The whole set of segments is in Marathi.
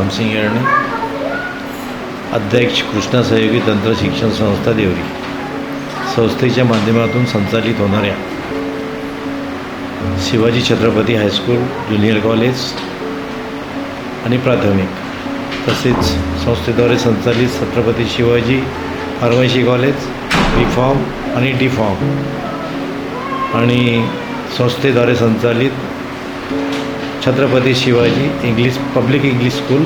झामसिंग येळणे, अध्यक्ष कृष्णा सहयोगी तंत्र शिक्षण संस्था देवरी, संस्थेच्या माध्यमातून संचालित होणाऱ्या Shivaji Chhatrapati high school, junior college आणि प्राथमिक, तसेच संस्थेद्वारे संचालित छत्रपती शिवाजी फार्मसी कॉलेज, बी फॉर्म आणि डी फॉर्म, आणि संस्थेद्वारे संचालित Chhatrapati Shivaji public English school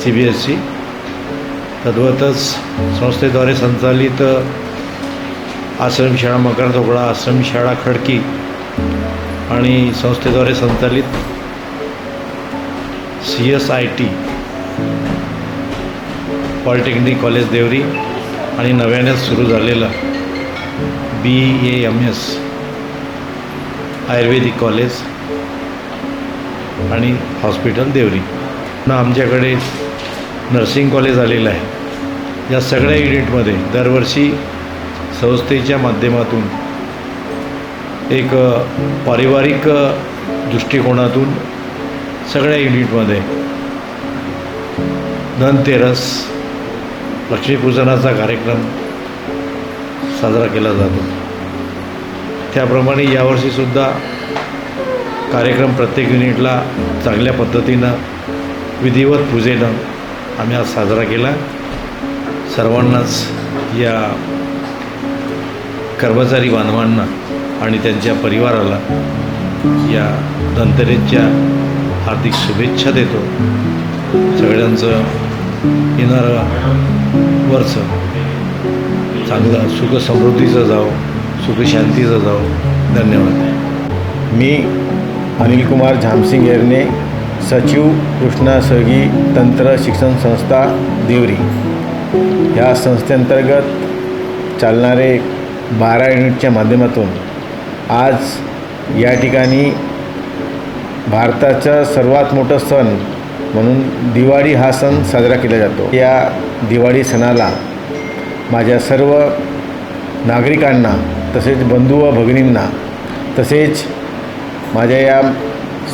CBSE, तद्वतच संस्थेद्वारे संचालित आश्रमशाळा मकरंदोकडा, आश्रमशाळा खडकी आणि संस्थेद्वारे संचालित CSIT पॉलिटेक्निक कॉलेज देवरी आणि नव्याने सुरू झालेलं BAMS आयुर्वेदिक कॉलेज आणि हॉस्पिटल देवरी. आमच्याकडे नर्सिंग कॉलेज आलेलं आहे. या सगळ्या युनिटमध्ये दरवर्षी संस्थेच्या माध्यमातून एक पारिवारिक दृष्टिकोनातून सगळ्या युनिटमध्ये धनतेरस, लक्ष्मीपूजनाचा कार्यक्रम साजरा केला जातो. त्याप्रमाणे यावर्षीसुद्धा कार्यक्रम प्रत्येक युनिटला चांगल्या पद्धतीनं विधिवत पूजेनं आम्ही आज साजरा केला. सर्वांनाच, या कर्मचारी बांधवांना आणि त्यांच्या परिवाराला या धनतेरसच्या हार्दिक शुभेच्छा देतो. सगळ्यांचं येणारं वर्ष चांगलं सुख समृद्धीचं जावो, सुख शांतीचं जावो. धन्यवाद. मी अनिल कुमार झामसिंग येळणे, सचिव कृष्णा सहयोगी तंत्र शिक्षण संस्था देवरी. ह्या संस्थेअंतर्गत चालणारे 12 युनिटच्या माध्यमातून आज या ठिकाणी भारताचा सर्वात मोठा सण म्हणून दिवाळी हा सण साजरा केला जातो. या दिवाळी सणाला माझ्या सर्व नागरिकांना, तसेच बंधू व भगिनींना, तसेच माझ्या या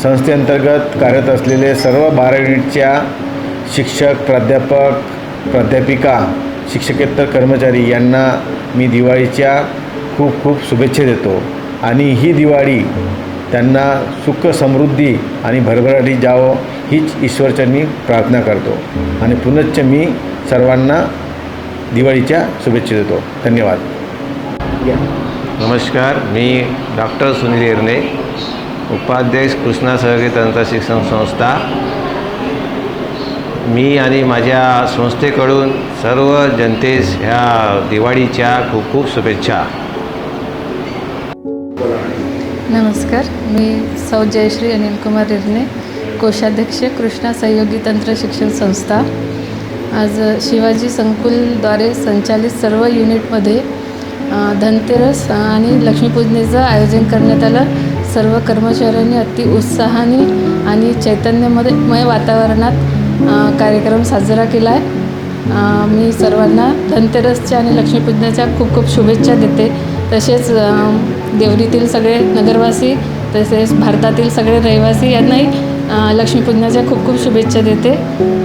संस्थेअंतर्गत कार्यरत असलेले सर्व 12 युनिटच्या शिक्षक, प्राध्यापक, प्राध्यापिका, शिक्षकेतर कर्मचारी यांना मी दिवाळीच्या खूप खूप शुभेच्छा देतो. आणि ही दिवाळी त्यांना सुख समृद्धी आणि भरभराटी जावो हीच ईश्वरचरणी प्रार्थना करतो. आणि पुनश्च मी सर्वांना दिवाळीच्या शुभेच्छा देतो. धन्यवाद. नमस्कार, मी डॉक्टर सुनील येरणे, उपाध्यक्ष कृष्णा सहयोगी तंत्र शिक्षण संस्था. मी आणि माझ्या संस्थेकडून सर्व जनतेस ह्या दिवाळीच्या खूप खूप शुभेच्छा. नमस्कार, मी सौ जयश्री अनिल कुमार येरणे, कोषाध्यक्ष कृष्णा सहयोगी तंत्र शिक्षण संस्था. आज शिवाजी संकुलद्वारे संचालित सर्व युनिटमध्ये धनतेरस आणि लक्ष्मीपूजनेचं आयोजन करण्यात आलं. सर्व कर्मचाऱ्यांनी अति उत्साहाने आणि चैतन्यमय वातावरणात कार्यक्रम साजरा केला आहे. मी सर्वांना धनतेरसच्या आणि लक्ष्मीपूजनाच्या खूप खूप शुभेच्छा देते. तसेच देवरीतील सगळे नगरवासी, तसेच भारतातील सगळे रहिवासी यांनाही लक्ष्मीपूजनाच्या खूप खूप शुभेच्छा देते.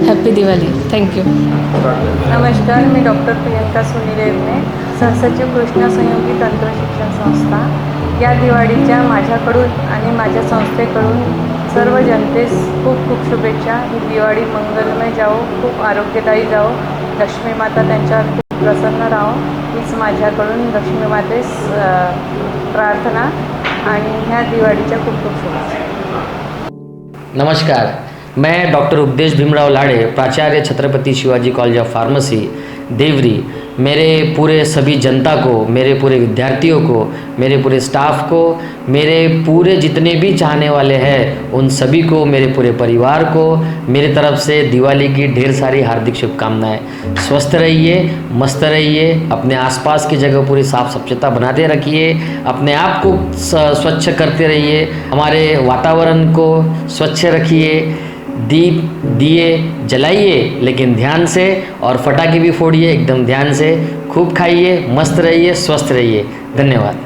हॅपी दिवाळी. थँक्यू. नमस्कार, मी डॉक्टर प्रियंका सुनील येरणे, सहसचिव कृष्णा सहयोगी तंत्र शिक्षण संस्था. या दिवाळीच्या माझ्याकडून आणि माझ्या संस्थेकडून सर्व जनतेस खूप खूप शुभेच्छा. ही दिवाळी मंगलमय जावो, खूप आरोग्यदायी जावो, लक्ष्मी माता त्यांच्यावर खूप प्रसन्न राहो हीच माझ्याकडून लक्ष्मी मातेस प्रार्थना. आणि ह्या दिवाळीच्या खूप खूप शुभेच्छा. नमस्कार, मैं डॉक्टर उपदेश भीमराव लाड़े, प्राचार्य Chhatrapati Shivaji college of pharmacy Deori, मेरे पूरे सभी जनता को, मेरे पूरे विद्यार्थियों को, मेरे पूरे स्टाफ को, मेरे पूरे जितने भी चाहने वाले हैं उन सभी को, मेरे पूरे परिवार को मेरी तरफ से दिवाली की ढेर सारी हार्दिक शुभकामनाएं. स्वस्थ रहिए, मस्त रहिए, अपने आसपास की जगह पूरी साफ स्वच्छता बनाते रखिए, अपने आप को स्वच्छ करते रहिए, हमारे वातावरण को स्वच्छ रखिए, दीप दिए जलाइए लेकिन ध्यान से, और पटाखे भी फोड़िए एकदम ध्यान से. खूब खाइए, मस्त रहिए, स्वस्थ रहिए. धन्यवाद.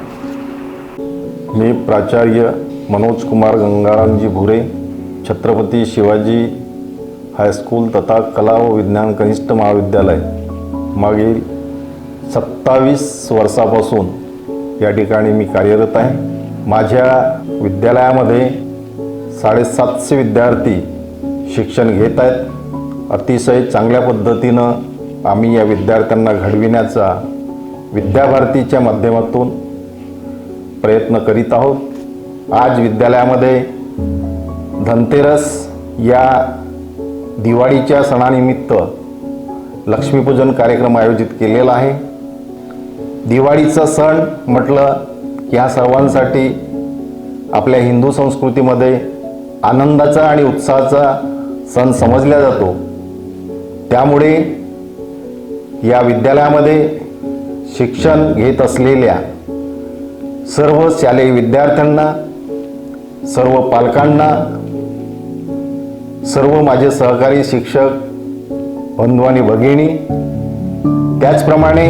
मी प्राचार्य मनोज कुमार गंगारामजी भुरे, छत्रपती शिवाजी हायस्कूल तथा कला व विज्ञान कनिष्ठ महाविद्यालय मागील 27 वर्षापासून या ठिकाणी मी कार्यरत आहे। माझ्या विद्यालयामध्ये 750 विद्यार्थी शिक्षण घेत आहेत। अतिशय चांगल्या पद्धतीनं आम्ही या विद्यार्थ्यांना घडविण्याचा विद्याभारतीच्या माध्यमातून प्रयत्न करीत आहोत। आज विद्यालयामध्ये धनतेरस या दिवाळीच्या सणानिमित्त लक्ष्मीपूजन कार्यक्रम आयोजित केलेला आहे। दिवाळीचा सण म्हटलं की हा सर्वांसाठी आपल्या हिंदू संस्कृतीमध्ये आनंदाचा आणि उत्साहाचा सण समजला जातो। त्यामुळे या विद्यालयामध्ये शिक्षण घेत असलेल्या सर्व शालेय विद्यार्थ्यांना, सर्व पालकांना, सर्व माझे सहकारी शिक्षक बंधू आणि भगिनी, त्याचप्रमाणे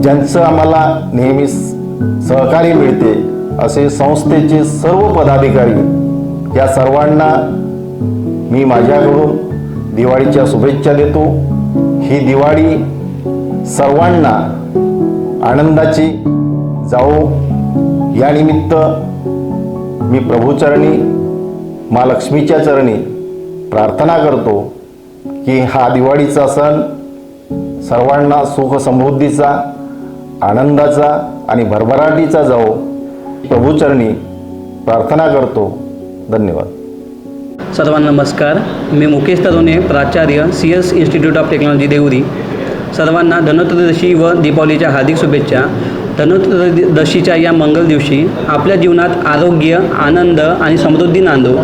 ज्यांचं आम्हाला नेहमी सहकार्य मिळते असे संस्थेचे सर्व पदाधिकारी, या सर्वांना मी माझ्याकडून दिवाळीच्या शुभेच्छा देतो। ही दिवाळी सर्वांना आनंदाची जाओ यानिमित्त मी प्रभूचरणी, माँ लक्ष्मीच्या चरणी प्रार्थना करतो की हा दिवाळीचा सण सर्वांना सुख समृद्धीचा, आनंदाचा आणि भरभराटीचा जाओ, प्रभूचरणी प्रार्थना करतो। धन्यवाद। सर्वांना नमस्कार। मी मुकेश तरुणे, प्राचार्य CS institute of technology Deori. सर्वांना धनत्रयोदशी व दीपावलीच्या हार्दिक शुभेच्छा। धनत्रयोदशीच्या या मंगल दिवशी आपल्या जीवनात आरोग्य, आनंद आणि समृद्धी नांदो।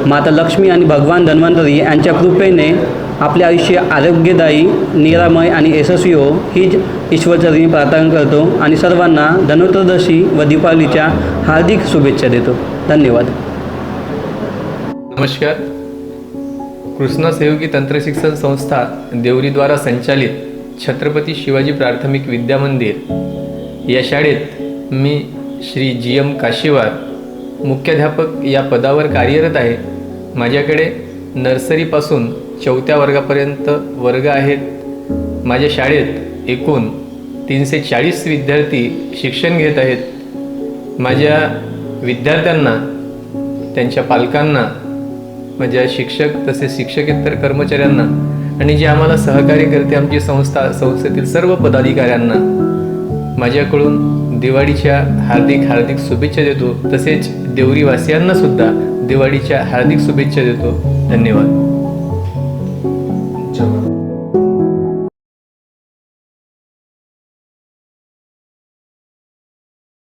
माता लक्ष्मी आणि भगवान धन्वंतरी यांच्या कृपेने आपले आयुष्य आरोग्यदायी, निरामय आणि यशस्वी हो हीच ईश्वरचरणी प्रार्थना करतो आणि सर्वांना धनत्रयोदशी व दीपावलीच्या हार्दिक शुभेच्छा देतो। धन्यवाद। नमस्कार। कृष्णा सहयोगी तंत्रशिक्षण संस्था देवरीद्वारा संचालित छत्रपती शिवाजी प्राथमिक विद्या मंदिर या शाळेत मी श्री GM काशीवार मुख्याध्यापक या पदावर कार्यरत आहे। माझ्याकडे नर्सरीपासून 4थ्या वर्गापर्यंत वर्ग आहेत। माझ्या शाळेत एकूण 340 विद्यार्थी शिक्षण घेत आहेत। माझ्या विद्यार्थ्यांना, त्यांच्या पालकांना, माझ्या शिक्षक तसेच शिक्षकेतर कर्मचाऱ्यांना आणि जे आम्हाला सहकार्य करते आमची संस्थेतील सर्व पदाधिकाऱ्यांना माझ्याकडून दिवाळीच्या हार्दिक शुभेच्छा देतो। तसेच देवरीवासियांना सुद्धा दिवाळीच्या हार्दिक शुभेच्छा देतो। धन्यवाद।